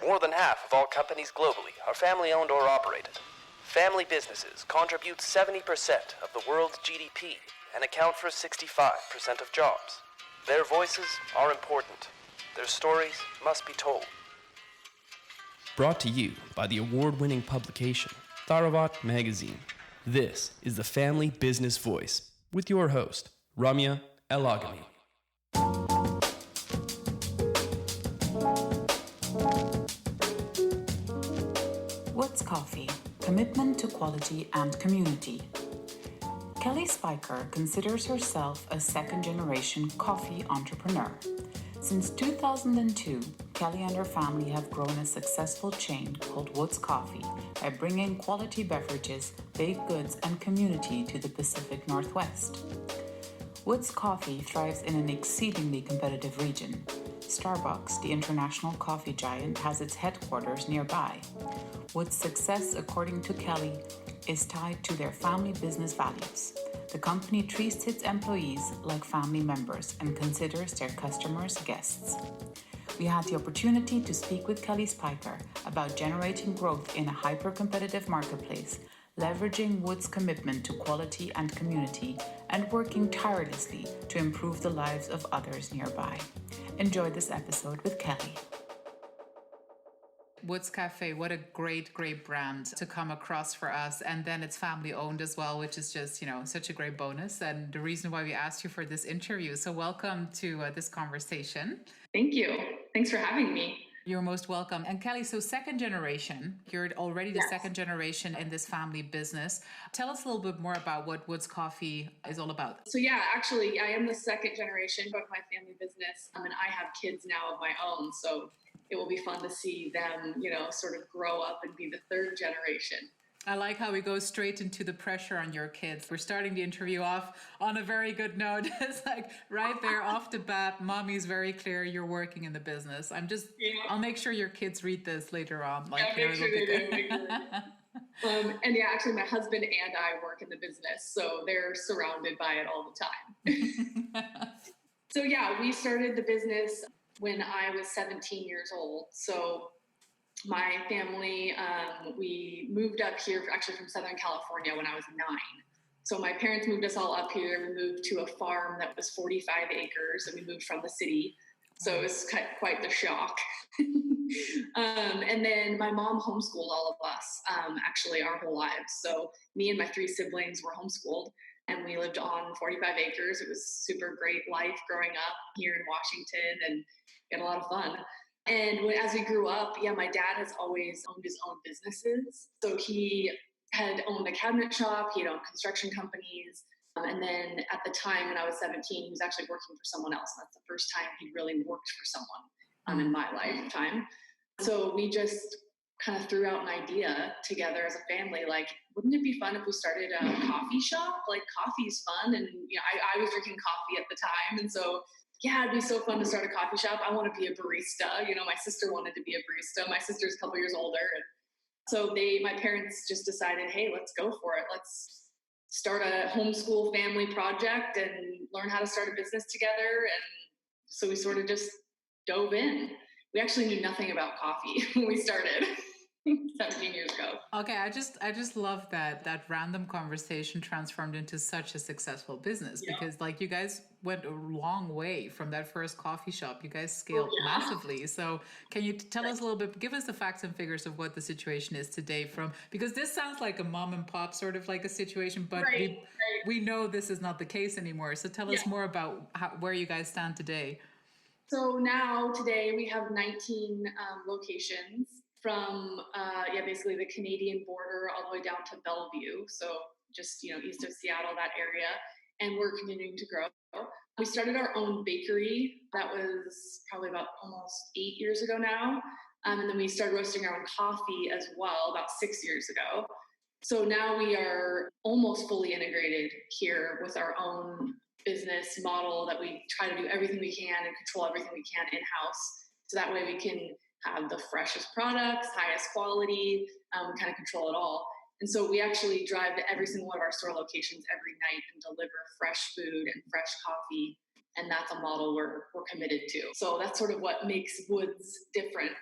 More than half of all companies globally are family-owned or operated. Family businesses contribute 70% of the world's GDP and account for 65% of jobs. Their voices are important. Their stories must be told. Brought to you by the award-winning publication, Tharawat magazine. This is the Family Business Voice with your host, Ramya El-Agami. Woods Coffee, commitment to quality and community. Kelly Spiker considers herself a second-generation coffee entrepreneur. Since 2002, Kelly and her family have grown a successful chain called Woods Coffee by bringing quality beverages, baked goods, and community to the Pacific Northwest. Woods Coffee thrives in an exceedingly competitive region. Starbucks, the international coffee giant, has its headquarters nearby. Woods' success, according to Kelly, is tied to their family business values. The company treats its employees like family members and considers their customers guests. We had the opportunity to speak with Kelly Spiker about generating growth in a hyper-competitive marketplace, leveraging Woods' commitment to quality and community, and working tirelessly to improve the lives of others nearby. Enjoy this episode with Kelly. Woods Cafe, what a great brand to come across for us. And then it's family owned as well, which is just, such a great bonus. And the reason why we asked you for this interview. So welcome to this conversation. Thank you. Thanks for having me. You're most welcome. And Kelly, so second generation, you're already the second generation in this family business. Tell us a little bit more about what Woods Coffee is all about. So actually, I am the second generation of my family business. And I have kids now of my own. So it will be fun to see them, sort of grow up and be the third generation. I like how we go straight into the pressure on your kids. We're starting the interview off on a very good note. It's like right there off the bat, mommy's very clear you're working in the business. I'll make sure your kids read this later on. Make sure they do. Actually my husband and I work in the business, so they're surrounded by it all the time. So we started the business when I was 17 years old. So my family, we moved up here actually from Southern California when I was 9. So my parents moved us all up here. We moved to a farm that was 45 acres, and we moved from the city. So it was quite the shock. And then my mom homeschooled all of us, actually our whole lives. So me and my 3 siblings were homeschooled, and we lived on 45 acres. It was super great life growing up here in Washington, and we had a lot of fun. And as we grew up, my dad has always owned his own businesses. So he had owned a cabinet shop, he'd owned construction companies. And then at the time when I was 17, he was actually working for someone else. That's the first time he really worked for someone in my lifetime. So we just kind of threw out an idea together as a family, like, wouldn't it be fun if we started a coffee shop? Like, coffee's fun. And I was drinking coffee at the time. And so it'd be so fun to start a coffee shop. I want to be a barista. My sister wanted to be a barista. My sister's a couple years older. And so my parents just decided, hey, let's go for it. Let's start a homeschool family project and learn how to start a business together. And so we sort of just dove in. We actually knew nothing about coffee when we started 17 years ago. Okay, I just love that random conversation transformed into such a successful business because you guys went a long way from that first coffee shop. You guys scaled massively. So can you tell us a little bit, give us the facts and figures of what the situation is today because this sounds like a mom and pop sort of like a situation, but we know this is not the case anymore. So tell us more about where you guys stand today. So today we have 19 locations from basically the Canadian border all the way down to Bellevue. So just, east of Seattle, that area. And we're continuing to grow. We started our own bakery. That was probably about almost 8 years ago now. And then we started roasting our own coffee as well about 6 years ago. So now we are almost fully integrated here with our own business model that we try to do everything we can and control everything we can in-house. So that way we can have the freshest products, highest quality, we kind of control it all. And so we actually drive to every single one of our store locations every night and deliver fresh food and fresh coffee. And that's a model we're committed to. So that's sort of what makes Woods different.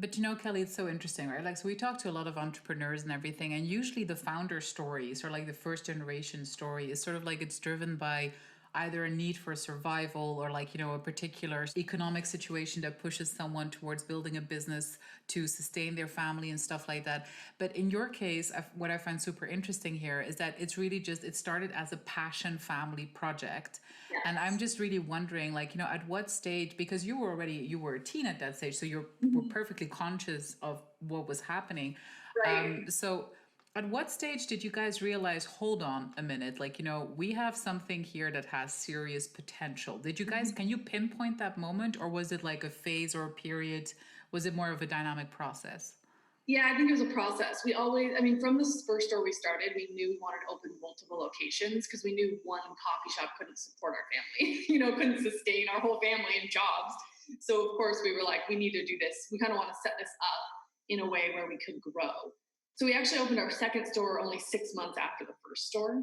But Kelly, it's so interesting, right? Like, so we talk to a lot of entrepreneurs and everything, and usually the founder stories or like the first generation story is sort of like it's driven by either a need for survival or like, a particular economic situation that pushes someone towards building a business to sustain their family and stuff like that. But in your case, what I find super interesting here is that it's really just, it started as a passion family project. Yes. And I'm just really wondering, like, at what stage, because you were a teen at that stage, so you were perfectly conscious of what was happening. Right. So at what stage did you guys realize, hold on a minute, like, we have something here that has serious potential? Did you guys, can you pinpoint that moment, or was it like a phase or a period? Was it more of a dynamic process? Yeah, I think it was a process. From this first store we started, we knew we wanted to open multiple locations because we knew one coffee shop couldn't support our family, couldn't sustain our whole family and jobs. So of course we were like, we need to do this. We kind of want to set this up in a way where we could grow. So we actually opened our second store only 6 months after the first store.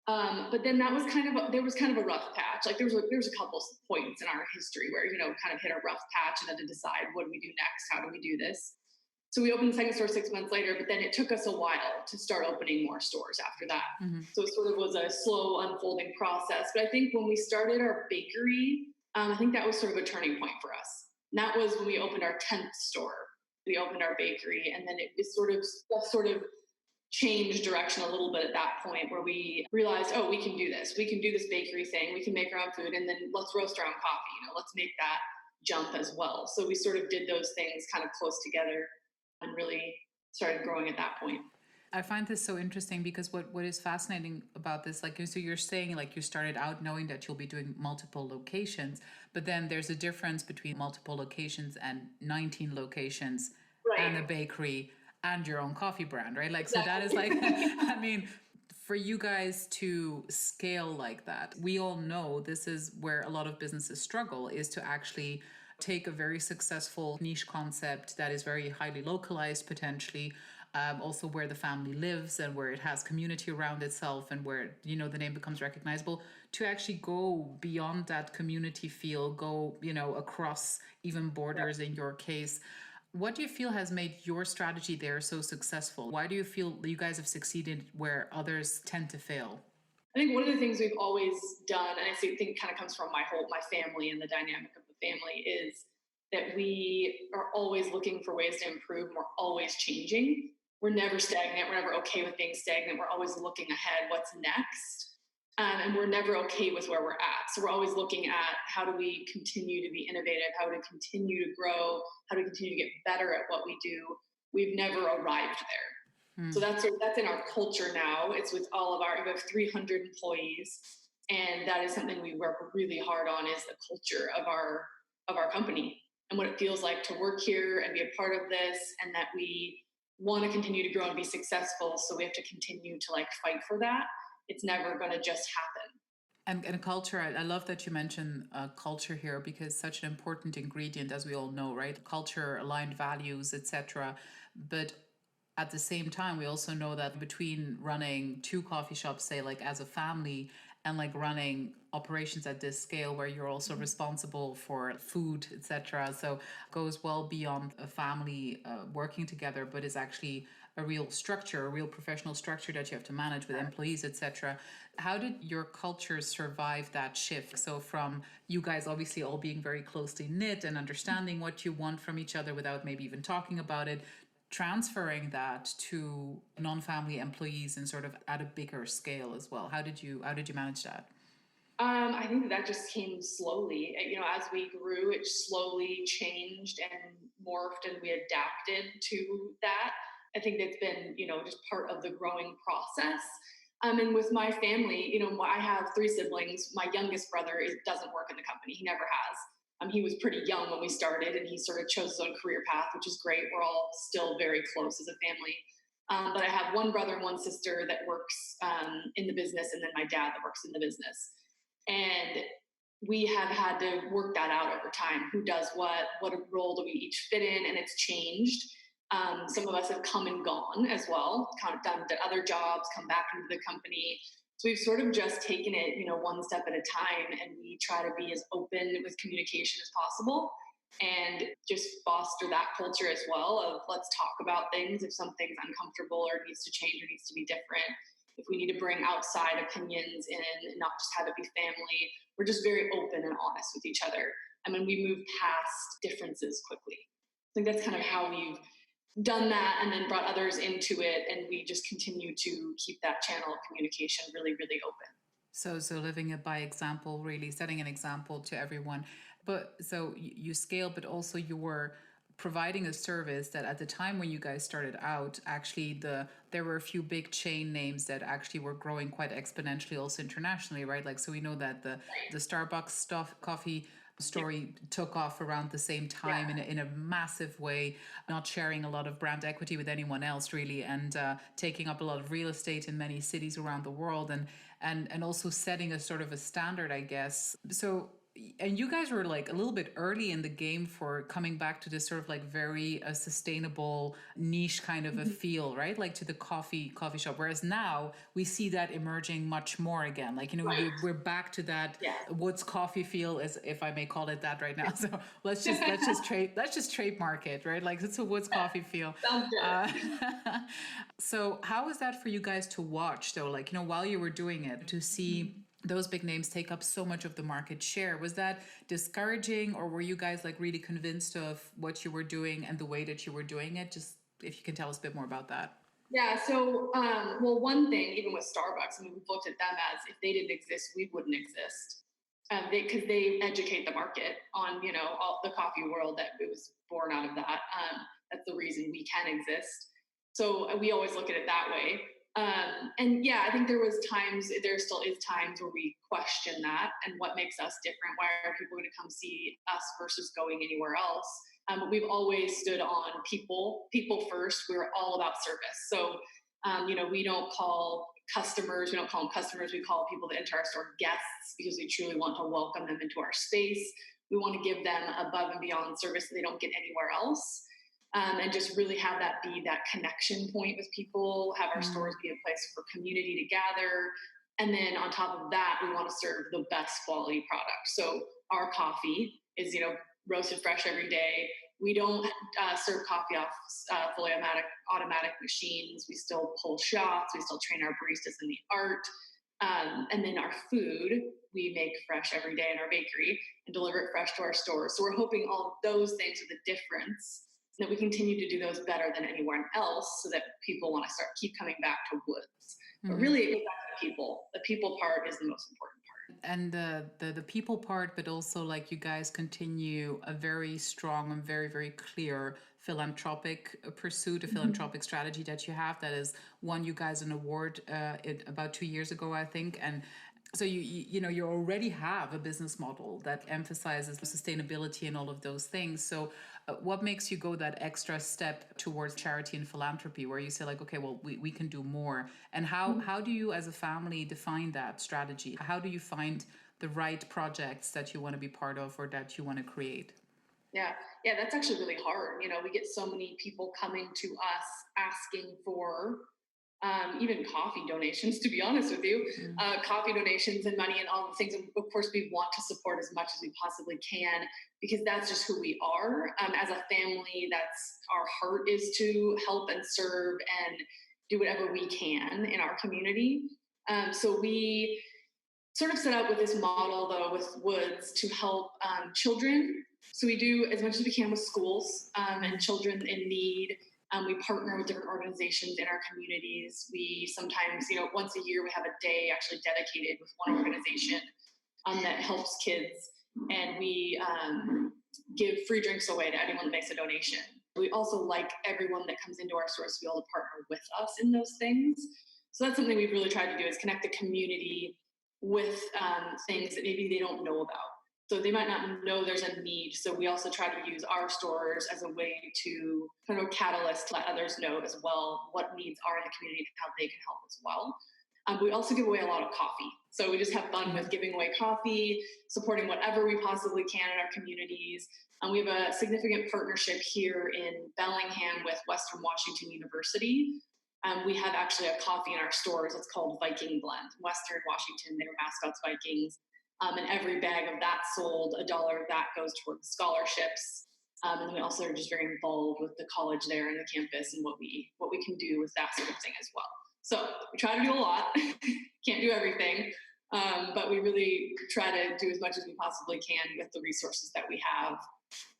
But then there was kind of a rough patch. Like there was a couple points in our history where, kind of hit a rough patch and had to decide, what do we do next? How do we do this? So we opened the second store 6 months later, but then it took us a while to start opening more stores after that. So it sort of was a slow unfolding process. But I think when we started our bakery, I think that was sort of a turning point for us. And that was when we opened our 10th store. We opened our bakery, and then it sort of changed direction a little bit at that point, where we realized, oh, we can do this. We can do this bakery thing. We can make our own food, and then let's roast our own coffee. Let's make that jump as well. So we sort of did those things kind of close together and really started growing at that point. I find this so interesting because what is fascinating about this, like, so you're saying like you started out knowing that you'll be doing multiple locations, but then there's a difference between multiple locations and 19 locations, right, and a bakery and your own coffee brand, right? Like, exactly. So that is like, for you guys to scale like that, we all know this is where a lot of businesses struggle, is to actually take a very successful niche concept that is very highly localized potentially, also where the family lives and where it has community around itself and where the name becomes recognizable, to actually go beyond that community feel, go across even borders. In your case, what do you feel has made your strategy there so successful? Why do you feel you guys have succeeded where others tend to fail? I think one of the things we've always done, and I think it kind of comes from my family and the dynamic of the family, is that we are always looking for ways to improve. And we're always changing. We're never stagnant. We're never okay with being stagnant. We're always looking ahead, what's next. And we're never okay with where we're at. So we're always looking at, how do we continue to be innovative? How do we continue to grow? How do we continue to get better at what we do? We've never arrived there. So that's in our culture now. It's with all of we have 300 employees, and that is something we work really hard on, is the culture of our company and what it feels like to work here and be a part of this, and that we want to continue to grow and be successful. So we have to continue to fight for that. It's never going to just happen. And culture, I love that you mentioned culture here, because such an important ingredient, as we all know, right? Culture, aligned values, etc. But at the same time, we also know that between running 2 coffee shops, say like as a family, and like running operations at this scale where you're also responsible for food, etc. So goes well beyond a family working together, but is actually a real structure, a real professional structure that you have to manage with employees, etc. How did your cultures survive that shift? So from you guys obviously all being very closely knit and understanding what you want from each other without maybe even talking about it, transferring that to non-family employees and sort of at a bigger scale as well. How did you manage that? I think that just came slowly. As we grew, it slowly changed and morphed, and we adapted to that. I think that's been, just part of the growing process. And with my family, I have 3 siblings. My youngest brother doesn't work in the company. He never has. He was pretty young when we started, and he sort of chose his own career path, which is great. We're all still very close as a family. But I have 1 brother and 1 sister that works in the business, and then my dad that works in the business. And we have had to work that out over time. Who does what role do we each fit in? And it's changed. Some of us have come and gone as well, kind of done other jobs, come back into the company. So we've sort of just taken it, 1 step at a time, and we try to be as open with communication as possible. and just foster that culture as well of let's talk about things if something's uncomfortable or needs to change or needs to be different. If we need to bring outside opinions in and not just have it be family, we're just very open and honest with each other. And when we move past differences quickly. I think that's kind of how we've done that and then brought others into it. And we just continue to keep that channel of communication really, really open. So living it by example, really setting an example to everyone. But so you scale, but also you were providing a service that at the time when you guys started out, actually there were a few big chain names that actually were growing quite exponentially also internationally, right? Like, so we know that the Starbucks coffee story took off around the same time in a massive way, not sharing a lot of brand equity with anyone else really, and taking up a lot of real estate in many cities around the world, and also setting a sort of a standard, I guess. So, and you guys were like a little bit early in the game for coming back to this sort of like very sustainable niche kind of a feel, right? Like to the coffee shop. Whereas now we see that emerging much more again. Like, you know, we're back to that Woods Coffee feel, as if I may call it that right now. So let's just trademark it, right? Like it's a Woods Coffee feel. Sounds good. So how is that for you guys to watch though? Like, you know, while you were doing it, to see those big names take up so much of the market share. Was that discouraging, or were you guys like really convinced of what you were doing and the way that you were doing it? Just if you can tell us a bit more about that. Yeah. So, well, one thing, even with Starbucks, I mean, we've looked at them as if they didn't exist, we wouldn't exist. Because they educate the market on, you know, all the coffee world that it was born out of that. That's the reason we can exist. So we always look at it that way. And yeah, I think there still is times where we question that and what makes us different. Why are people going to come see us versus going anywhere else? But we've always stood on people first. We're all about service. So, you know, we don't call them customers. We call people that enter our store guests because we truly want to welcome them into our space. We want to give them above and beyond service that they don't get anywhere else. And just really have that be that connection point with people, have our stores be a place for community to gather. And then on top of that, we want to serve the best quality product. So our coffee is, you know, roasted fresh every day. We don't serve coffee off fully automatic machines. We still pull shots. We still train our baristas in the art. And then our food, we make fresh every day in our bakery and deliver it fresh to our stores. So we're hoping all of those things are the difference, that we continue to do those better than anyone else, so that people want to keep coming back to Woods. But really, it goes back to people. The people part is the most important part. And the people part, but also like you guys continue a very strong and very, very clear philanthropic pursuit, a philanthropic strategy that you have that has won you guys an award about 2 years ago, I think. And so you know, you already have a business model that emphasizes sustainability and all of those things. So what makes you go that extra step towards charity and philanthropy, where you say like, okay, well, we can do more? And how do you as a family define that strategy? How do you find the right projects that you want to be part of or that you want to create? Yeah, that's actually really hard. You know, we get so many people coming to us asking for even coffee donations, to be honest with you, coffee donations and money and all the things. And of course, we want to support as much as we possibly can, because that's just who we are. As a family, that's our heart, is to help and serve and do whatever we can in our community. So we sort of set out with this model, though, with Woods to help children. So we do as much as we can with schools and children in need. We partner with different organizations in our communities. We sometimes, you know, once a year we have a day actually dedicated with one organization that helps kids. And we give free drinks away to anyone that makes a donation. We also like everyone that comes into our stores to be able to partner with us in those things. So that's something we've really tried to do, is connect the community with things that maybe they don't know about. So they might not know there's a need. So we also try to use our stores as a way to kind of catalyst to let others know as well what needs are in the community and how they can help as well. We also give away a lot of coffee. So we just have fun with giving away coffee, supporting whatever we possibly can in our communities. We have a significant partnership here in Bellingham with Western Washington University. We have actually a coffee in our stores. It's called Viking Blend. Western Washington, their mascot's Vikings. And every bag of that sold, $1 of that goes towards scholarships. And we also are just very involved with the college there and the campus and what we can do with that sort of thing as well. So we try to do a lot. Can't do everything, but we really try to do as much as we possibly can with the resources that we have.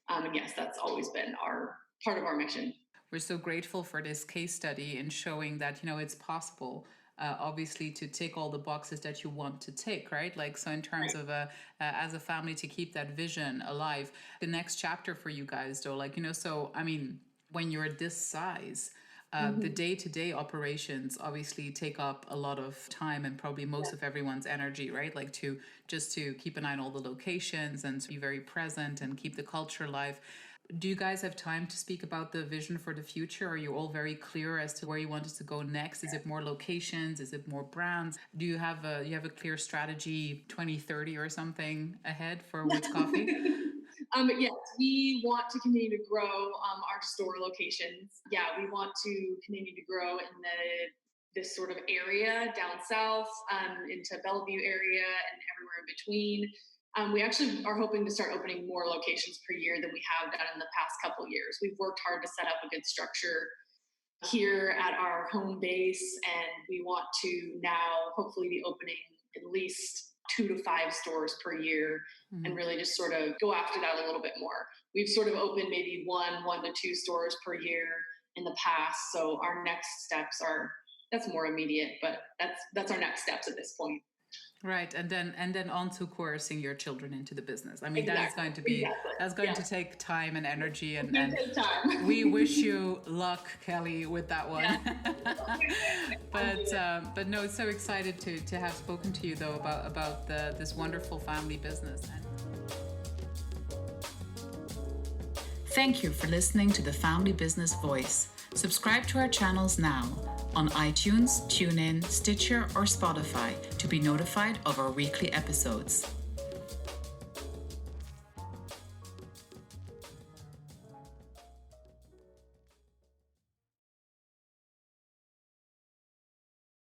And yes, that's always been part of our mission. We're so grateful for this case study in showing that, it's possible, obviously, to tick all the boxes that you want to tick, right? Like, so in terms of as a family, to keep that vision alive. The next chapter for you guys, though, so, I mean, when you're this size, the day-to-day operations obviously take up a lot of time and probably most of everyone's energy, right? Like to keep an eye on all the locations and to be very present and keep the culture alive. Do you guys have time to speak about the vision for the future? Are you all very clear as to where you want us to go next? Is it more locations? Is it more brands? Do you have a clear strategy 2030 or something ahead for Woods Coffee? Yes, we want to continue to grow our store locations. Yeah, we want to continue to grow in this sort of area down south, into Bellevue area and everywhere in between. We actually are hoping to start opening more locations per year than we have done in the past couple of years. We've worked hard to set up a good structure here at our home base, and we want to now hopefully be opening at least 2 to 5 stores per year, and really just sort of go after that a little bit more. We've sort of opened maybe 1 to 2 stores per year in the past. So our next steps that's more immediate, but that's our next steps at this point. Right, and then on to coercing your children into the business. I mean, exactly. That's going to take time and energy, and time. We wish you luck, Kelly, with that one. But no, so excited to have spoken to you though about this wonderful family business. Thank you for listening to the Family Business Voice. Subscribe to our channels now on iTunes, TuneIn, Stitcher, or Spotify to be notified of our weekly episodes.